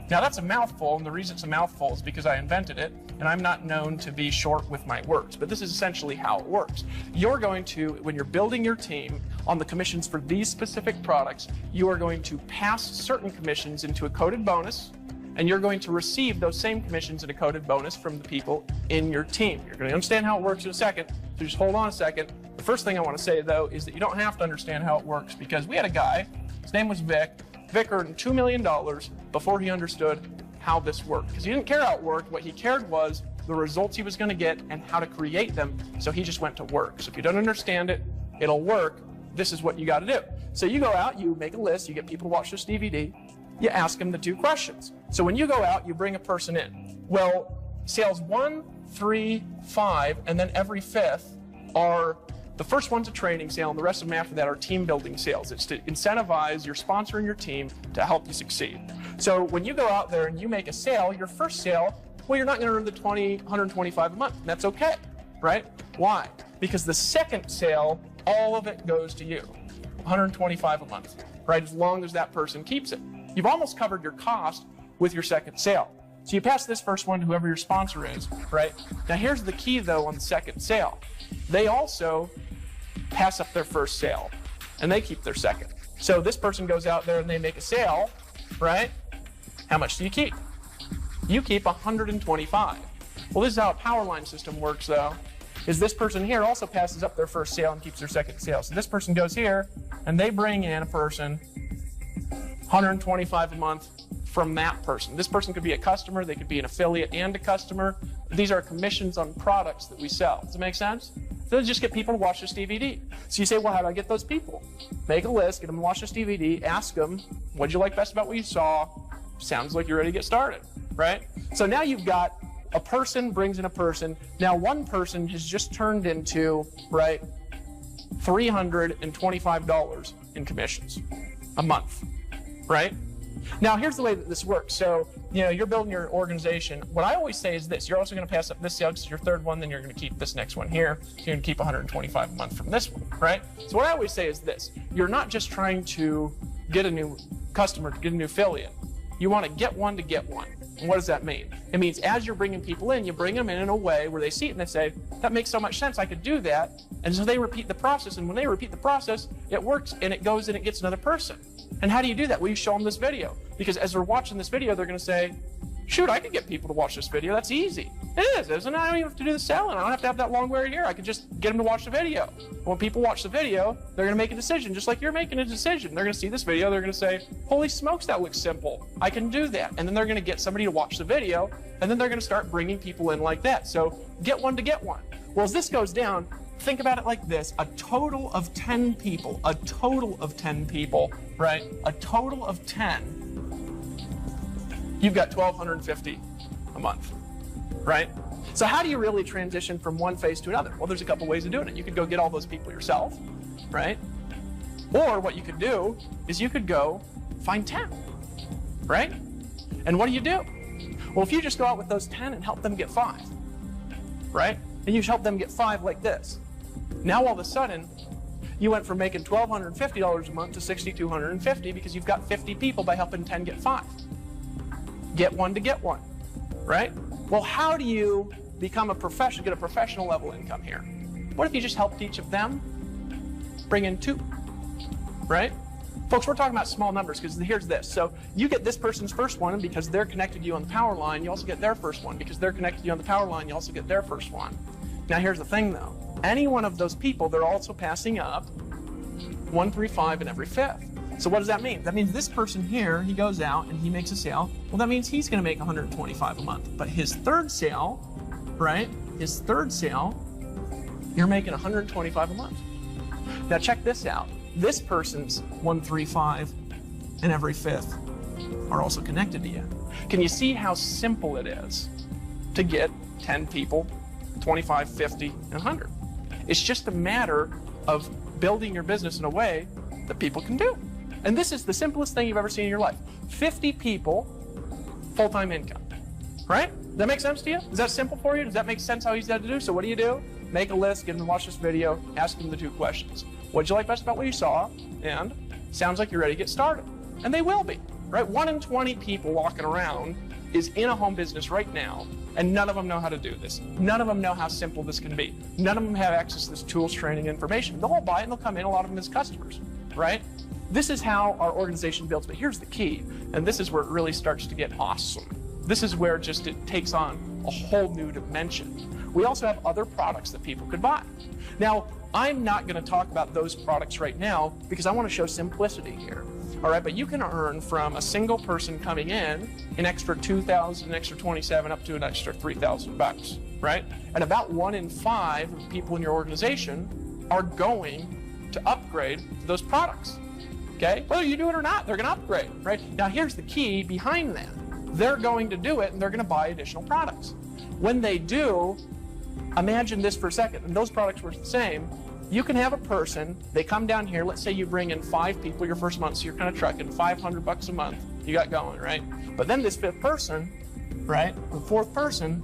Now that's a mouthful, and the reason it's a mouthful is because I invented it, and I'm not known to be short with my words, but this is essentially how it works. You're going to, when you're building your team on the commissions for these specific products, you are going to pass certain commissions into a coded bonus, and you're going to receive those same commissions in a coded bonus from the people in your team. You're going to understand how it works in a second, so just hold on a second. The first thing I want to say, though, is that you don't have to understand how it works, because we had a guy, his name was Vic. Vic earned $2 million before he understood how this worked, because he didn't care how it worked. What he cared was the results he was going to get and how to create them, so he just went to work. So if you don't understand it, it'll work. This is what you got to do. So you go out, you make a list, you get people to watch this DVD, you ask them the 2 questions. So when you go out, you bring a person in. Well, sales 1, 3, 5, and then every 5th are, the first one's a training sale, and the rest of them after that are team building sales. It's to incentivize your sponsor and your team to help you succeed. So when you go out there and you make a sale, your first sale, well, you're not going to earn the $125 a month. And that's okay, right? Why? Because the second sale, all of it goes to you. $125 a month, right? As long as that person keeps it. You've almost covered your cost with your second sale. So you pass this first one to whoever your sponsor is, right? Now here's the key, though, on the second sale. They also pass up their first sale, and they keep their second. So this person goes out there and they make a sale, right? How much do you keep? You keep $125. Well, this is how a power line system works, though, is this person here also passes up their first sale and keeps their second sale. So this person goes here, and they bring in a person, $125 a month from that person. This person could be a customer, they could be an affiliate and a customer. These are commissions on products that we sell. Does it make sense? So just get people to watch this DVD. So you say, well, how do I get those people? Make a list, get them to watch this DVD, ask them, what'd you like best about what you saw? Sounds like you're ready to get started, right? So now you've got a person brings in a person. Now one person has just turned into, right, $325 in commissions a month, right? Now here's the way that this works. So, you're building your organization. What I always say is this: you're also going to pass up this sale because it's your third one, then you're going to keep this next one here. So you're going to keep $125 a month from this one, right? So what I always say is this: you're not just trying to get a new customer, to get a new affiliate. You want to get one to get one. And what does that mean? It means as you're bringing people in, you bring them in a way where they see it and they say, that makes so much sense, I could do that. And so they repeat the process, and when they repeat the process, it works and it goes and it gets another person. And how do you do that? Well, you show them this video. Because as they're watching this video, they're going to say, shoot, I could get people to watch this video. That's easy. It is, isn't it? I don't even have to do the selling. I don't have to have that long word here. I can just get them to watch the video. When people watch the video, they're going to make a decision, just like you're making a decision. They're going to see this video. They're going to say, holy smokes, that looks simple. I can do that. And then they're going to get somebody to watch the video, and then they're going to start bringing people in like that. So get one to get one. Well, as this goes down, think about it like this. A total of 10 people, right? A total of 10. You've got $1,250 a month. Right? So how do you really transition from one phase to another? Well, there's a couple ways of doing it. You could go get all those people yourself, right? Or what you could do is you could go find 10, right? And what do? Well, if you just go out with those 10 and help them get 5, right? And you help them get 5 like this. Now all of a sudden, you went from making $1,250 a month to $6,250 because you've got 50 people by helping 10 get 5. Get one to get one, right? Well, how do you become a professional, get a professional level income here? What if you just helped each of them bring in 2, right? Folks, we're talking about small numbers because here's this. So you get this person's first one, and because they're connected to you on the power line, you also get their first one. Because they're connected to you on the power line, you also get their first one. Now here's the thing though. Any one of those people, they're also passing up 1, 3, 5 in every 5th. So what does that mean? That means this person here, he goes out and he makes a sale. Well, that means he's going to make $125 a month. But his third sale, right? His third sale, you're making $125 a month. Now check this out. This person's 1, 3, 5 in every 5th are also connected to you. Can you see how simple it is to get 10 people, 25, 50, and 100? It's just a matter of building your business in a way that people can do. And this is the simplest thing you've ever seen in your life. 50 people, full-time income, right? Does that make sense to you? Is that simple for you? Does that make sense how easy that to do? So what do? Make a list, get them to watch this video, ask them the 2 questions. What did you like best about what you saw? And sounds like you're ready to get started. And they will be, right? 1 in 20 people walking around is in a home business right now, and none of them know how to do this. None of them know how simple this can be. None of them have access to this tools, training, information. They'll all buy it and they'll come in, a lot of them as customers, right? This is how our organization builds, but here's the key, and this is where it really starts to get awesome. This is where just it takes on a whole new dimension. We also have other products that people could buy. Now, I'm not going to talk about those products right now because I want to show simplicity here. All right, but you can earn from a single person coming in an extra $2,000, an extra $27,000, up to an extra $3,000, right? And about 1 in 5 of people in your organization are going to upgrade to those products. Okay? Whether you do it or not, they're going to upgrade, right? Now, here's the key behind that. They're going to do it, and they're going to buy additional products. When they do, imagine this for a second, and those products were the same. You can have a person, they come down here, let's say you bring in 5 people your first month, so you're kind of trucking $500 a month, you got going, right? But then this 5th person, right, the 4th person,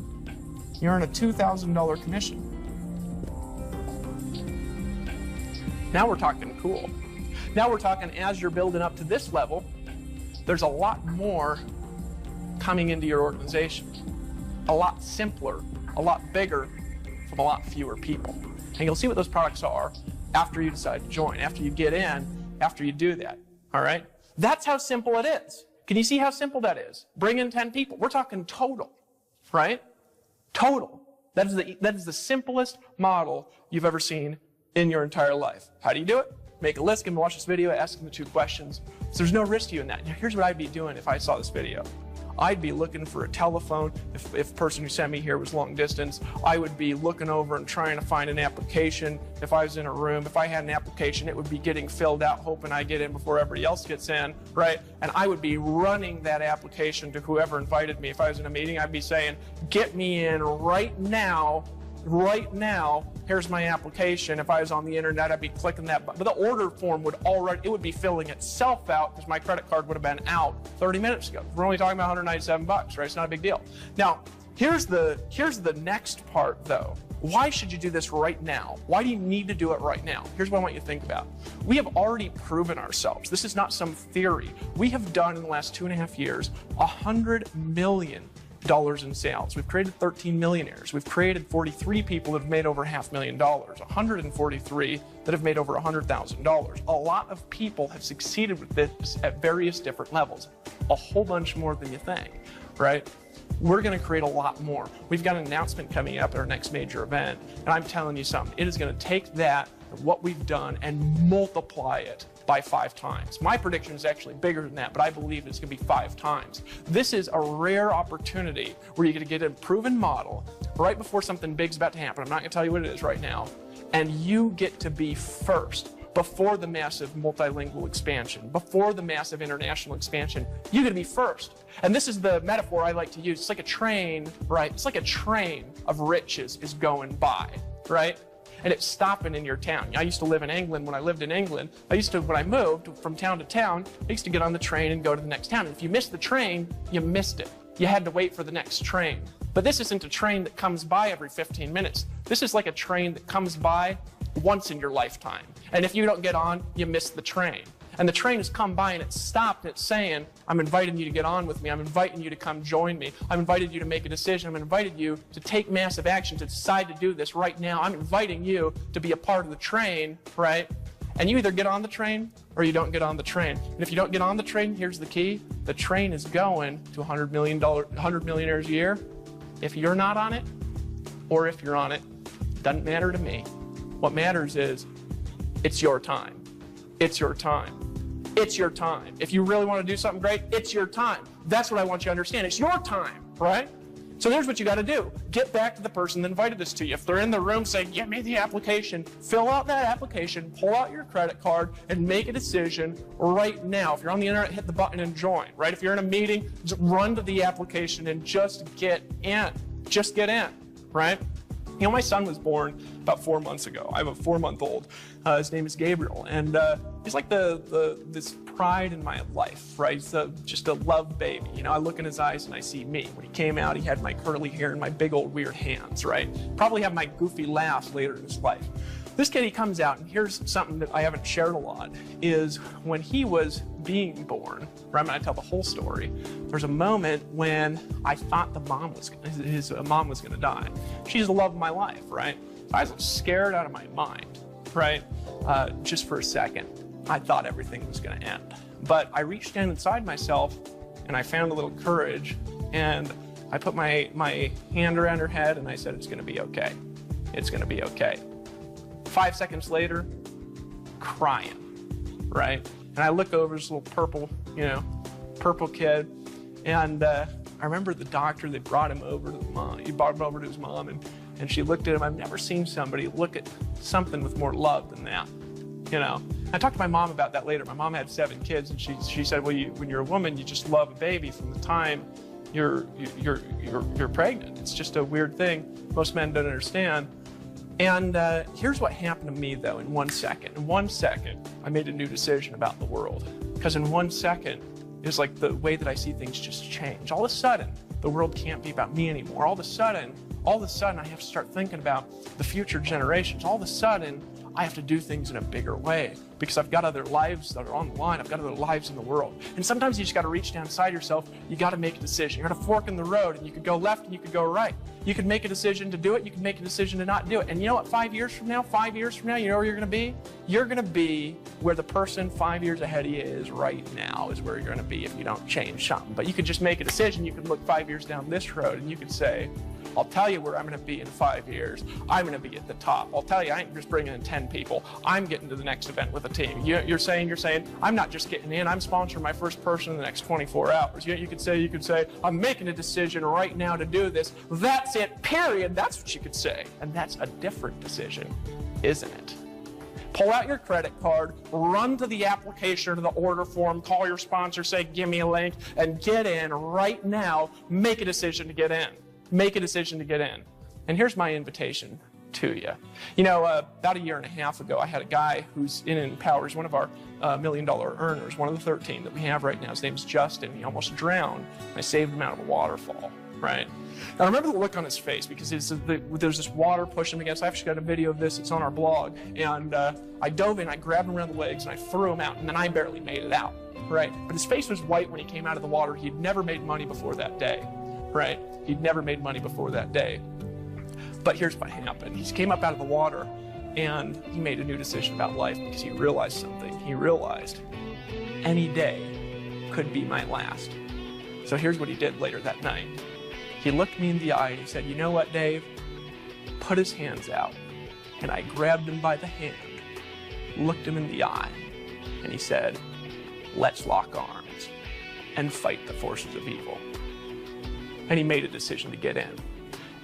you earn a $2,000 commission. Now we're talking cool. Now we're talking as you're building up to this level, there's a lot more coming into your organization. A lot simpler, a lot bigger, from a lot fewer people. And you'll see what those products are after you decide to join, after you get in, after you do that, all right? That's how simple it is. Can you see how simple that is? Bring in 10 people. We're talking total, right? Total. That is the simplest model you've ever seen in your entire life. How do you do it? Make a list, get them to watch this video, ask them the 2 questions. So there's no risk to you in that. Now, here's what I'd be doing if I saw this video. I'd be looking for a telephone. If the person who sent me here was long distance, I would be looking over and trying to find an application. If I was in a room, if I had an application, it would be getting filled out, hoping I get in before everybody else gets in, right? And I would be running that application to whoever invited me. If I was in a meeting, I'd be saying, get me in right now, here's my application. If I was on the internet, I'd be clicking that button. But the order form would be filling itself out because my credit card would have been out 30 minutes ago. We're only talking about $197, right? It's not a big deal. Now, here's the next part though. Why should you do this right now? Why do you need to do it right now? Here's what I want you to think about. We have already proven ourselves. This is not some theory. We have done in the last 2.5 years, $100 million in sales. We've created 13 millionaires. We've created 43 people that have made over $500,000, 143 that have made over $100,000. A lot of people have succeeded with this at various different levels, a whole bunch more than you think. right? We're going to create a lot more. We've got an announcement coming up at our next major event, and I'm telling you something. It is going to take that, what we've done, and multiply it by 5 times. My prediction is actually bigger than that, but I believe it's going to be 5 times. This is a rare opportunity where you're going to get a proven model right before something big's about to happen. I'm not going to tell you what it is right now. And you get to be first. Before the massive multilingual expansion, before the massive international expansion, you're going to be first. And this is the metaphor I like to use. It's like a train, right? It's like a train of riches is going by, right? And it's stopping in your town. I used to live in England. When I lived in England, when I moved from town to town, I used to get on the train and go to the next town. And if you missed the train, you missed it. You had to wait for the next train. But this isn't a train that comes by every 15 minutes. This is like a train that comes by once in your lifetime. And if you don't get on, you miss the train. And the train has come by and it's stopped and it's saying, I'm inviting you to get on with me. I'm inviting you to come join me. I'm inviting you to make a decision. I'm inviting you to take massive action, to decide to do this right now. I'm inviting you to be a part of the train, right? And you either get on the train or you don't get on the train. And if you don't get on the train, here's the key. The train is going to $100 millionaires a year. If you're not on it, or if you're on it, doesn't matter to me. What matters is it's your time. It's your time. It's your time. If you really want to do something great, it's your time. That's what I want you to understand. It's your time, right? So here's what you got to do. Get back to the person that invited this to you. If they're in the room, say, get me the application. Fill out that application, pull out your credit card, and make a decision right now. If you're on the internet, hit the button and join, right? If you're in a meeting, just run to the application and just get in. Just get in, right? You know, my son was born about 4 months ago. I have a 4-month-old. His name is Gabriel, and he's like this pride in my life, right? He's just a love baby. You know, I look in his eyes and I see me. When he came out, he had my curly hair and my big old weird hands, right? Probably have my goofy laughs later in his life. This kid, he comes out, and here's something that I haven't shared a lot, is when he was being born, right, I'm going to tell the whole story, there's a moment when I thought his mom was going to die. She's the love of my life, right? I was scared out of my mind, right? Just for a second, I thought everything was going to end. But I reached down inside myself, and I found a little courage, and I put my hand around her head, and I said, it's going to be okay. It's going to be okay. 5 seconds later, crying, right? And I look over this little purple kid, and I remember the doctor that brought him over to the mom. He brought him over to his mom, and she looked at him. I've never seen somebody look at something with more love than that, you know? I talked to my mom about that later. My mom had 7 kids, and she said, well, when you're a woman, you just love a baby from the time you're pregnant. It's just a weird thing most men don't understand. And here's what happened to me, though, in 1 second. In 1 second, I made a new decision about the world. Because in 1 second, it was like the way that I see things just change. All of a sudden, the world can't be about me anymore. All of a sudden, I have to start thinking about the future generations. All of a sudden, I have to do things in a bigger way because I've got other lives that are on the line. I've got other lives in the world. And sometimes you just got to reach down inside yourself. You got to make a decision. You're at a fork in the road, and you could go left and you could go right. You could make a decision to do it. You can make a decision to not do it. And you know what? 5 years from now, you know where you're going to be? You're going to be where the person 5 years ahead of you is right now is where you're going to be if you don't change something. But you could just make a decision. You could look 5 years down this road, and you could say, I'll tell you where I'm going to be in 5 years. I'm going to be at the top. I'll tell you, I ain't just bringing in 10 people. I'm getting to the next event with a team. You're saying, I'm not just getting in. I'm sponsoring my first person in the next 24 hours. You could say, I'm making a decision right now to do this. That's it, period. That's what you could say. And that's a different decision, isn't it? Pull out your credit card, run to the application or to the order form, call your sponsor, say, give me a link, and get in right now. Make a decision to get in. Make a decision to get in. And here's my invitation to you. You know, about 1.5 years ago, I had a guy who's in Empower, one of our $1 million earners, one of the 13 that we have right now. His name's Justin. He almost drowned, and I saved him out of a waterfall, right? Now, I remember the look on his face because there's this water pushing him against. I actually got a video of this. It's on our blog. And I dove in, I grabbed him around the legs, and I threw him out, and then I barely made it out, right? But his face was white when he came out of the water. He'd never made money before that day, right? He'd never made money before that day. But here's what happened. He came up out of the water, and he made a new decision about life because he realized something. He realized any day could be my last. So here's what he did later that night. He looked me in the eye and he said, "You know what, Dave?" Put his hands out, and I grabbed him by the hand, looked him in the eye, and he said, "Let's lock arms and fight the forces of evil." And he made a decision to get in.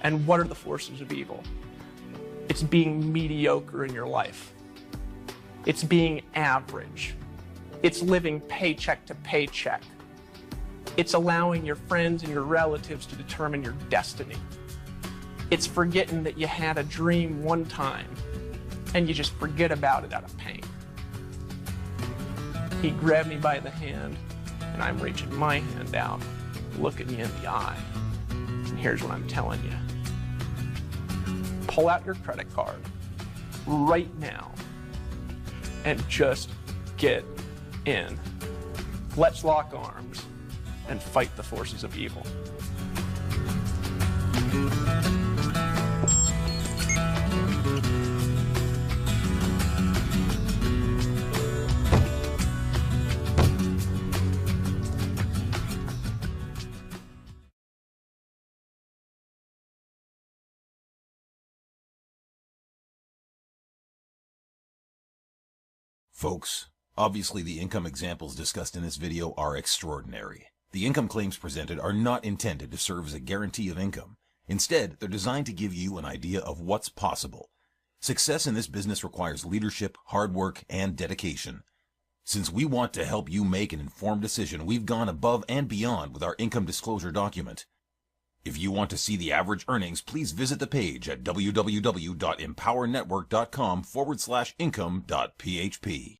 And what are the forces of evil? It's being mediocre in your life. It's being average. It's living paycheck to paycheck. It's allowing your friends and your relatives to determine your destiny. It's forgetting that you had a dream one time and you just forget about it out of pain. He grabbed me by the hand and I'm reaching my hand out, looking you in the eye. And here's what I'm telling you. Pull out your credit card right now and just get in. Let's lock arms and fight the forces of evil. Folks, obviously the income examples discussed in this video are extraordinary. The income claims presented are not intended to serve as a guarantee of income. Instead, they're designed to give you an idea of what's possible. Success in this business requires leadership, hard work, and dedication. Since we want to help you make an informed decision, we've gone above and beyond with our income disclosure document. If you want to see the average earnings, please visit the page at www.empowernetwork.com/income.php.